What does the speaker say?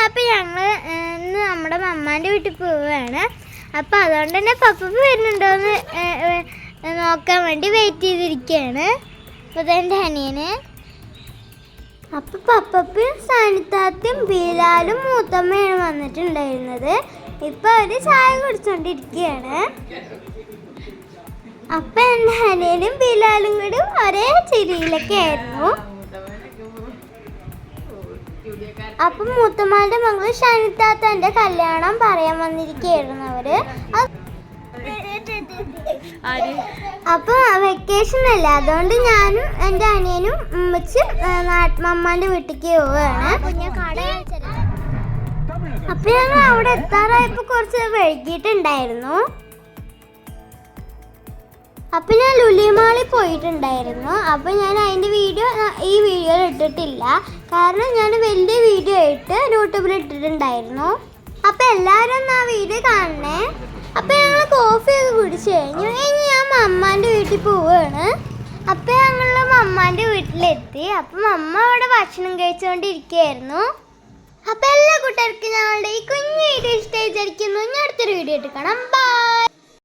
അപ്പം ഞങ്ങൾ ഇന്ന് നമ്മുടെ മമ്മാൻ്റെ വീട്ടിൽ പോവുകയാണ്. അപ്പം അതുകൊണ്ട് തന്നെ പപ്പപ്പ വരുന്നുണ്ടോയെന്ന് നോക്കാൻ വേണ്ടി വെയിറ്റ് ചെയ്തിരിക്കുകയാണ്. അപ്പോൾ ഇതെൻ്റെ അനിയന്. അപ്പം പപ്പപ്പയും സാനിത്താത്തയും ബിലാലും മൂത്തമ്മയാണ് വന്നിട്ടുണ്ടായിരുന്നത്. ഇപ്പം അവർ ചായ കുടിച്ചുകൊണ്ടിരിക്കുകയാണ്. അപ്പം എൻ്റെ അനിയനും ബിലാലും കൂടി ഒരേ ചിരിയിലൊക്കെ ആയിരുന്നു. അപ്പം മൂത്തമ്മയുടെ മകള് ഷാനിത്താത്തൻ്റെ കല്യാണം പറയാൻ വന്നിരിക്കുകയായിരുന്നു അവര്. അപ്പൊ വെക്കേഷൻ അല്ല, അതുകൊണ്ട് ഞാനും എൻ്റെ അനിയനും ഉമ്മച്ച് മമ്മാന്റെ വീട്ടിലേക്ക് പോവുകയാണ്. അപ്പൊ ഞങ്ങൾ അവിടെ എത്താറായപ്പോ കുറച്ച് വൈകിട്ടുണ്ടായിരുന്നു. അപ്പം ഞാൻ ലുലിമാളിൽ പോയിട്ടുണ്ടായിരുന്നു. അപ്പം ഞാൻ അതിൻ്റെ വീഡിയോ ഈ വീഡിയോയിൽ ഇട്ടിട്ടില്ല, കാരണം ഞാൻ വലിയ വീഡിയോ ആയിട്ട് യൂട്യൂബിൽ ഇട്ടിട്ടുണ്ടായിരുന്നു. അപ്പം എല്ലാവരും ഒന്ന് ആ വീഡിയോ കാണണേ. അപ്പം ഞങ്ങൾ കോഫിയൊക്കെ കുടിച്ചു കഴിഞ്ഞു. ഇനി ഞാൻ മമ്മാൻ്റെ വീട്ടിൽ പോവുകയാണ്. അപ്പം ഞങ്ങൾ മമ്മാൻ്റെ വീട്ടിലെത്തി. അപ്പം മമ്മ അവിടെ ഭക്ഷണം കഴിച്ചുകൊണ്ടിരിക്കുകയായിരുന്നു. അപ്പം എല്ലാ കൂട്ടുകാർക്കും ഞങ്ങളുടെ ഈ കുഞ്ഞു വീഡിയോ ഇഷ്ടമായി വിചാരിക്കുന്നു. ഞാൻ അടുത്തൊരു വീഡിയോ ഇട്ട് കാണാം. ബൈ.